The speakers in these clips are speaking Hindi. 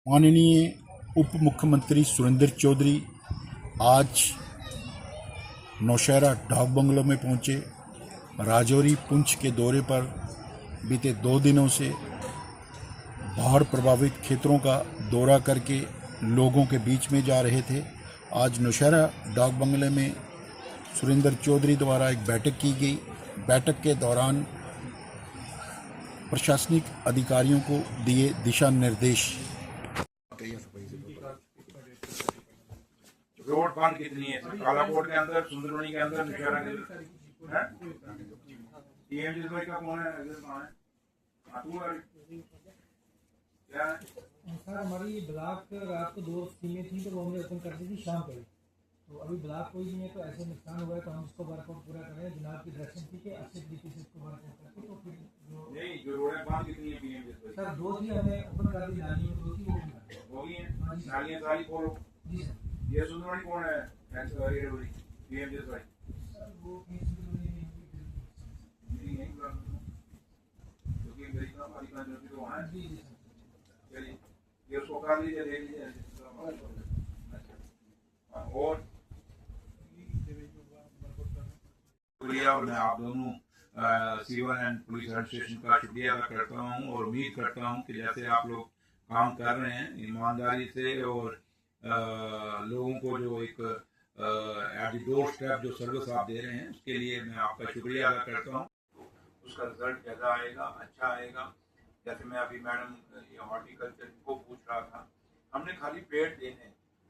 माननीय उप मुख्यमंत्री सुरेंद्र चौधरी आज नौशहरा डाक बंगलों में पहुंचे। राजौरी पुंछ के दौरे पर बीते 2 दिनों से बाढ़ प्रभावित क्षेत्रों का दौरा करके लोगों के बीच में जा रहे थे। आज नौशहरा डाक बंगले में सुरेंद्र चौधरी द्वारा एक बैठक की गई। बैठक के दौरान प्रशासनिक अधिकारियों को दिए दिशा निर्देश। रोड बांध कितनी है? कालाकोट के अंदर, सुंदरबनी के अंदर, नौशहरा के हैं। टीएमजी का कौन है? क्या है सर? हमारी ब्लॉक रात को 2 स्कीमें थी तो वो हमने ओपन कर दी थी शाम को। तो अभी ब्लॉक कोई नहीं है तो ऐसे नुकसान हुआ है तो हम इसको वर्कआउट पूरा कर रहे हैं। जनाब की डायरेक्शन थी कि अच्छे तरीके से इसको वर्कआउट करके तो फिर जो रोड बांध कितनी है टीएमजी सर 2 थी हमने ओपन कर दी, नाली में 2 थी वो हो गई है। नालियां सारी खोलो जी सर। ये सुंदरबनी कौन है? टीएमजी सर वो जी जी सर। ये उसको कर लीजिए, ले लीजिए। और शुक्रिया, और मैं आप दोनों सिविल एंड पुलिस एडमिनिस्ट्रेशन का शुक्रिया अदा करता हूँ और उम्मीद करता हूँ कि जैसे आप लोग काम कर रहे हैं ईमानदारी से और लोगों को जो एक एट द डोर स्टेप जो सर्विस आप दे रहे हैं उसके लिए मैं आपका शुक्रिया अदा करता हूँ। उसका रिजल्ट ज़्यादा आएगा, अच्छा आएगा। जैसे मैं अभी मैडम हॉर्टिकल्चर को पूछ रहा था, हमने खाली पेड़ देने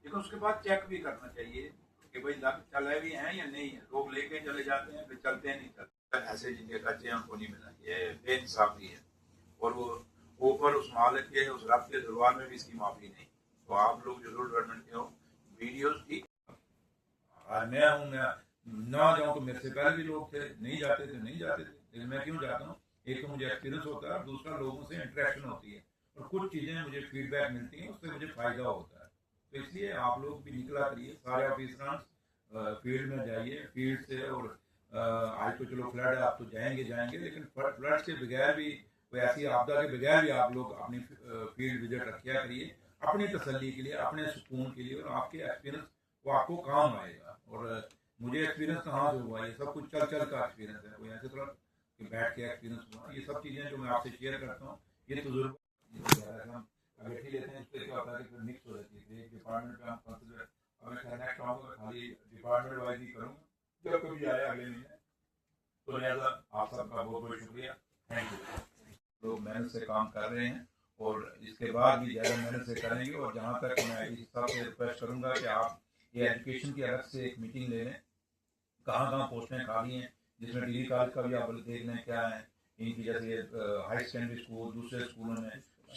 लेकिन उसके बाद चेक भी करना चाहिए कि भाई लग चले भी हैं या नहीं है। लोग लेके चले जाते हैं फिर चलते नहीं चलते। ऐसे जिनके कच्चे हैं उनको नहीं मिला, ये बेइंसाफी है। और वो ऊपर उस मालिक के, उस रब के दरबार में भी इसकी माफी नहीं। तो आप लोग जो रूरल डेवलपमेंट के हो, वीडियोस ठीक मैं हूँ, ना जाऊँ तो मेरे से पहले भी लोग थे, नहीं जाते थे नहीं जाते थे, लेकिन मैं क्यों जाता हूँ? एक तो मुझे एक्सपीरियंस होता है, दूसरा लोगों से इंटरेक्शन होती है और कुछ चीज़ें मुझे फीडबैक मिलती हैं, उससे मुझे फ़ायदा होता है। तो इसलिए आप लोग भी निकला करिए, सारे ऑफिसर फील्ड में जाइए। फील्ड से और आज तो चलो फ्लड है, आप तो जाएंगे लेकिन फ्लड के बगैर भी, कोई ऐसी आपदा के बगैर भी आप लोग अपनी फील्ड विजिट रखा करिए, अपनी तसल्ली के लिए, अपने सुकून के लिए, और आपके एक्सपीरियंस वो आपको काम आएगा। और मुझे एक्सपीरियंस कहाँ से हुआ? ये सब कुछ चल का एक्सपीरियंस है, कोई ऐसे थोड़ा कि बैठ के एक्सपीरियंस हुआ। ये सब चीज़ें जो मैं आपसे शेयर करता हूँ, ये तजुर्बा हम अमेठी लेते हैं, इससे क्या होता है कि फिर मिक्स हो जाती है। एक डिपार्टमेंट पे हम कंसिडर, अब मैं नेक्स्ट आऊँगा खाली डिपार्टमेंट वाइज ही करूँगा जब कभी आए अगले महीने। तो लिहाजा आप सबका बहुत बहुत शुक्रिया, थैंक यू। लोग मेहनत से काम कर रहे हैं और इसके बाद भी ज़्यादा मेहनत से करेंगे। और जहाँ तक मैं इस सबसे रिक्वेस्ट करूँगा कि आप ये एजुकेशन की अलग से एक मीटिंग ले लें, कहाँ पोस्टें खाली हैं, जिसमें डिग्री कॉलेज का भी आप देख लें क्या है इनकी, जैसे हाई सेकेंडरी स्कूल, दूसरे स्कूलों में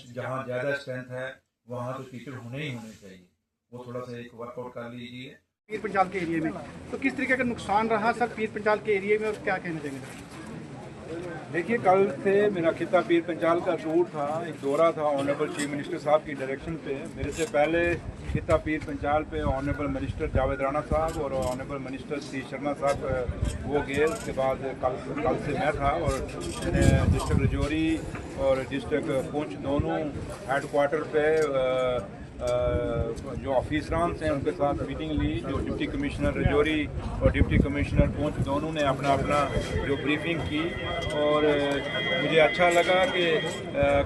जहाँ ज़्यादा स्ट्रेंथ है वहाँ तो टीचर होने ही होने चाहिए। वो थोड़ा सा एक वर्कआउट कर लीजिए। पीर पंचाल के एरिया में तो किस तरीके का नुकसान रहा सर पीर पंचाल के एरिया में, और क्या कहना चाहेंगे? देखिए, कल से मेरा खिता पीर पंचाल का टूर था, एक दौरा था ऑनरेबल चीफ मिनिस्टर साहब की डायरेक्शन पे। मेरे से पहले खिता पीर पंचाल पे ऑनरेबल मिनिस्टर जावेद राणा साहब और ऑनरेबल मिनिस्टर सी शर्मा साहब वो गए। उसके बाद कल से मैं था और मैंने डिस्ट्रिक्ट रजौरी और डिस्ट्रिक्ट पुंछ दोनों हेड क्वार्टर पे जो ऑफिसरान हैं उनके साथ मीटिंग ली। जो डिप्टी कमिश्नर रजौरी और डिप्टी कमिश्नर पुंछ दोनों ने अपना जो ब्रीफिंग की, और मुझे अच्छा लगा कि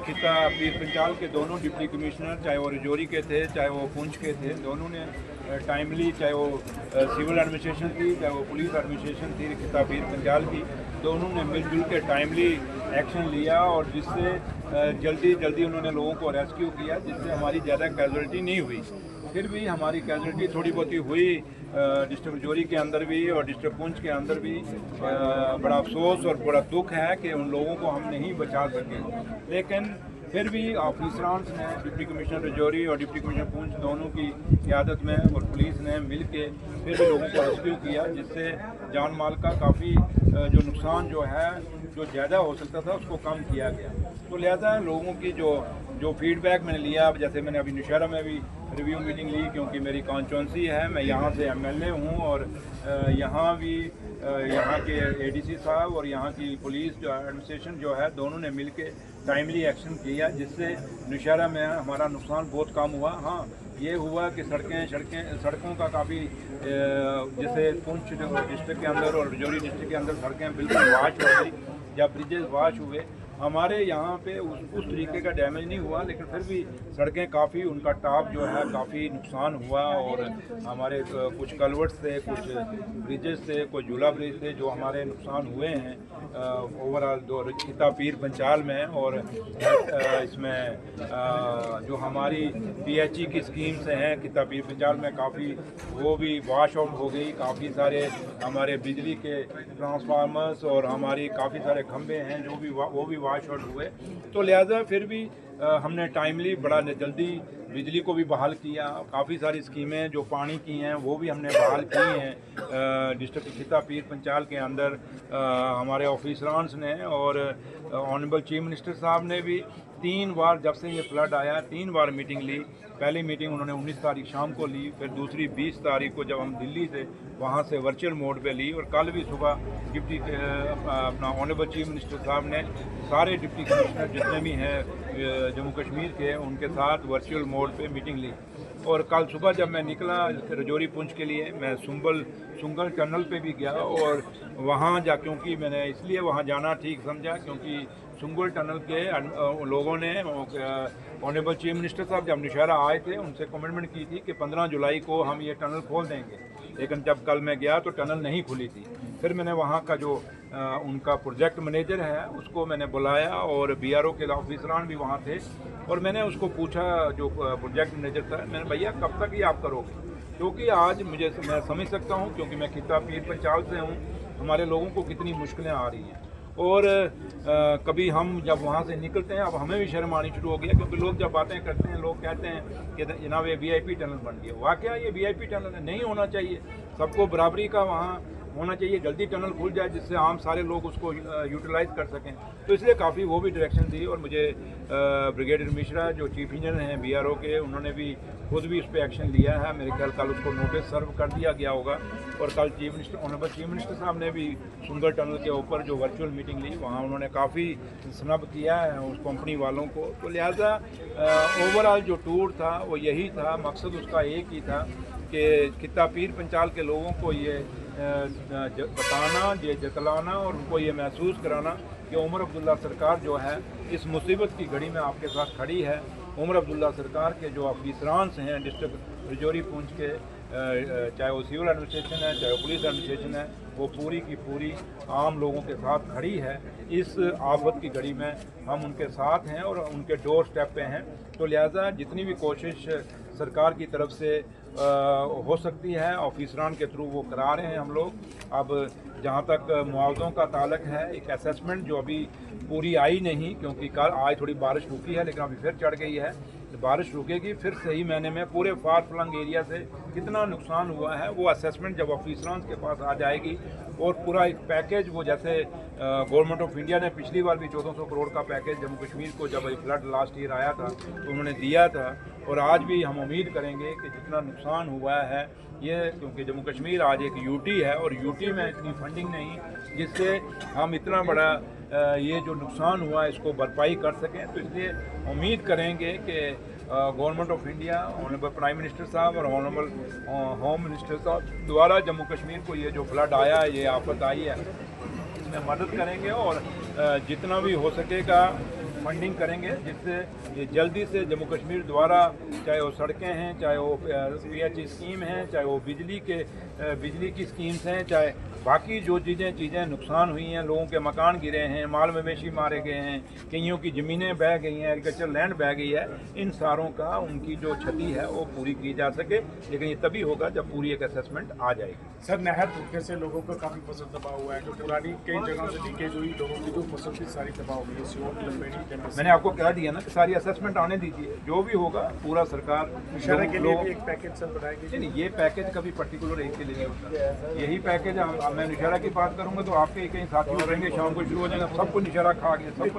खिता पीर पंचाल के दोनों डिप्टी कमिश्नर, चाहे वो रजौरी के थे चाहे वो पुंछ के थे, दोनों ने टाइमली, चाहे वो सिविल एडमिनिस्ट्रेशन थी चाहे वो पुलिस एडमिनिस्ट्रेशन थी, खिता पीर पंचाल की, दोनों ने मिलजुल के टाइमली एक्शन लिया और जिससे जल्दी उन्होंने लोगों को रेस्क्यू किया, जिससे हमारी ज़्यादा कैजुअलिटी नहीं हुई। फिर भी हमारी कैजुअलिटी थोड़ी बहुत ही हुई डिस्ट्रिक्ट रजौरी के अंदर भी और डिस्ट्रिक्ट पुंछ के अंदर भी। बड़ा अफसोस और बड़ा दुख है कि उन लोगों को हम नहीं बचा सके, लेकिन फिर भी ऑफिसरान ने, डिप्टी कमिश्नर रजौरी और डिप्टी कमिश्नर पुंछ दोनों की क़यादत में और पुलिस ने मिल के फिर भी लोगों को रेस्क्यू किया, जिससे जान माल का काफ़ी जो नुकसान जो है, जो ज़्यादा हो सकता था, उसको कम किया गया। तो लिहाजा लोगों की जो जो फीडबैक मैंने लिया, जैसे मैंने अभी नौशहरा में भी रिव्यू मीटिंग ली, क्योंकि मेरी कॉन्स्टिट्यूंसी है, मैं यहाँ से एमएलए हूँ, और यहाँ भी यहाँ के एडीसी साहब और यहाँ की पुलिस जो एडमिनिस्ट्रेशन जो है, दोनों ने मिलकर टाइमली एक्शन किया, जिससे नौशहरा में हमारा नुकसान बहुत कम हुआ। हाँ, ये हुआ कि सड़कों का काफ़ी, जैसे पुंछ डिस्ट्रिक्ट के अंदर और रजौरी डिस्ट्रिक्ट के अंदर सड़कें बिल्कुल वाश हो गई, या ब्रिजेस वाश हुए। हमारे यहाँ पे उस तरीके का डैमेज नहीं हुआ, लेकिन फिर भी सड़कें काफ़ी, उनका टॉप जो है काफ़ी नुकसान हुआ, और हमारे कुछ कलवर्ट से, कुछ ब्रिजेस से, कुछ झूला ब्रिज से जो हमारे नुकसान हुए हैं ओवरऑल किता पीर पंचाल में। और इसमें जो हमारी पीएचई की स्कीम से हैं किता पीर पंचाल में, काफ़ी वो भी वॉश आउट हो गई। काफ़ी सारे हमारे बिजली के ट्रांसफार्मर्स और हमारी काफ़ी सारे खंभे हैं जो भी वो भी वॉश आउट हुए। तो लिहाजा फिर भी हमने टाइमली बड़ा जल्दी बिजली को भी बहाल किया। काफ़ी सारी स्कीमें जो पानी की हैं वो भी हमने बहाल की हैं डिस्ट्रिक्ट किता पीर पंचाल के अंदर हमारे ऑफिसरान्स ने। और ऑनरेबल चीफ मिनिस्टर साहब ने भी 3 बार, जब से ये फ्लड आया, 3 बार मीटिंग ली। पहली मीटिंग उन्होंने 19 तारीख शाम को ली, फिर दूसरी 20 तारीख को जब हम दिल्ली से वहाँ से वर्चुअल मोड पे ली, और कल भी सुबह डिप्टी अपना ऑनरेबल चीफ मिनिस्टर साहब ने सारे डिप्टी कमिश्नर जितने भी हैं जम्मू कश्मीर के, उनके साथ वर्चुअल मोड पे मीटिंग ली। और कल सुबह जब मैं निकला रजौरी पुंछ के लिए, मैं सुंगल टनल पे भी गया, और वहाँ क्योंकि मैंने इसलिए वहाँ जाना ठीक समझा क्योंकि सुंगल टनल के लोगों ने ऑनरेबल चीफ मिनिस्टर साहब जब नौशहरा आए थे, उनसे कमिटमेंट की थी कि 15 जुलाई को हम ये टनल खोल देंगे, लेकिन जब कल मैं गया तो टनल नहीं खुली थी। फिर मैंने वहाँ का जो उनका प्रोजेक्ट मैनेजर है उसको मैंने बुलाया, और बीआरओ के ऑफिसरान भी वहाँ थे, और मैंने उसको पूछा, जो प्रोजेक्ट मैनेजर था, मैंने भैया कब तक ये आप करोगे, क्योंकि आज मैं समझ सकता हूँ, क्योंकि मैं किता पीर पंचाल से हूँ, हमारे लोगों को कितनी मुश्किलें आ रही हैं। और कभी हम जब वहाँ से निकलते हैं, अब हमें भी शर्म आनी शुरू हो गया, क्योंकि लोग जब बातें करते हैं, लोग कहते हैं कि जनाब ये वीआईपी टनल बन गया। वाकया ये वीआईपी टनल नहीं होना चाहिए, सबको बराबरी का वहाँ होना चाहिए, जल्दी टनल खुल जाए जिससे आम सारे लोग उसको यूटिलाइज कर सकें। तो इसलिए काफ़ी वो भी डायरेक्शन दी, और मुझे ब्रिगेडियर मिश्रा जो चीफ इंजीनियर हैं बीआरओ के, उन्होंने भी खुद भी उस पर एक्शन लिया है। मेरे ख्याल कल उसको नोटिस सर्व कर दिया गया होगा, और कल ऑनरेबल चीफ मिनिस्टर साहब ने भी सुंदर टनल के ऊपर जो वर्चुअल मीटिंग ली, वहाँ उन्होंने काफ़ी स्नब किया है उस कंपनी वालों को। तो लिहाजा ओवरऑल जो टूर था वो यही था, मकसद उसका एक ही था कि किता पीर पंचाल के लोगों को ये बताना, ये जतलाना, और उनको ये महसूस कराना कि उमर अब्दुल्ला सरकार जो है इस मुसीबत की घड़ी में आपके साथ खड़ी है। उमर अब्दुल्ला सरकार के जो ऑफिसरान्स हैं डिस्ट्रिक्ट रजौरी पुंछ के, चाहे वो सिविल एडमिनिस्ट्रेशन है, चाहे वो पुलिस एडमिनिस्ट्रेशन है, वो पूरी की पूरी आम लोगों के साथ खड़ी है। इस आफत की घड़ी में हम उनके साथ हैं और उनके डोर स्टेप पे हैं। तो लिहाजा जितनी भी कोशिश सरकार की तरफ से हो सकती है, ऑफिसरान के थ्रू वो करा रहे हैं हम लोग। अब जहाँ तक मुआवज़ों का ताल्लुक है, एक असेसमेंट जो अभी पूरी आई नहीं, क्योंकि कल आज थोड़ी बारिश रुकी है, लेकिन अभी फिर चढ़ गई है। बारिश रुकेगी फिर सही महीने में पूरे फार फ्लंग एरिया से कितना नुकसान हुआ है वो असेसमेंट जब ऑफिसरान के पास आ जाएगी, और पूरा एक पैकेज, वो जैसे गवर्नमेंट ऑफ इंडिया ने पिछली बार भी 1400 करोड़ का पैकेज जम्मू कश्मीर को जब फ्लड लास्ट ईयर आया था तो उन्होंने दिया था, और आज भी हम उम्मीद करेंगे कि जितना नुकसान हुआ है ये, क्योंकि जम्मू कश्मीर आज एक यूटी है और यूटी में इतनी फंडिंग नहीं जिससे हम इतना बड़ा ये जो नुकसान हुआ है इसको भरपाई कर सकें। तो इसलिए उम्मीद करेंगे कि government of India, honourable prime minister साहब और ऑनरेबल होम मिनिस्टर साहब द्वारा जम्मू कश्मीर को ये जो फ्लड आया है, ये आफत आई है, इसमें मदद करेंगे और जितना भी हो सकेगा फंडिंग करेंगे, जिससे ये जल्दी से जम्मू कश्मीर द्वारा, चाहे वो सड़कें हैं, चाहे वो पीएचई स्कीम हैं, चाहे वो बिजली की स्कीम्स हैं, चाहे बाकी जो चीज़ें नुकसान हुई हैं, लोगों के मकान गिरे हैं, माल मवेशी मारे गए हैं, कईयों की ज़मीनें बह गई हैं, एग्रीकल्चर लैंड बह गई है, इन सारों का उनकी जो क्षति है वो पूरी की जा सके। लेकिन ये तभी होगा जब पूरी एक असेसमेंट आ जाएगी। सर, नहर टूटने से लोगों का काफ़ी फसल तबाह हुआ है, जो पुरानी कई जगहों से लीकेज हुई, लोगों की जो फसल थी सारी तबाह हो गई है। मैंने आपको कह दिया ना कि सारी असेसमेंट आने दीजिए, जो भी होगा पूरा सरकार नौशहरा के लिए भी एक पैकेज सर बनाएगी। नहीं, ये पैकेज कभी पर्टिकुलर एक के लिए नहीं होता, यही पैकेज मैं नौशहरा की बात करूंगा तो आपके कई साथी हो रहेंगे, शाम को शुरू हो जाएगा, सबको नौशहरा खा गया, सबको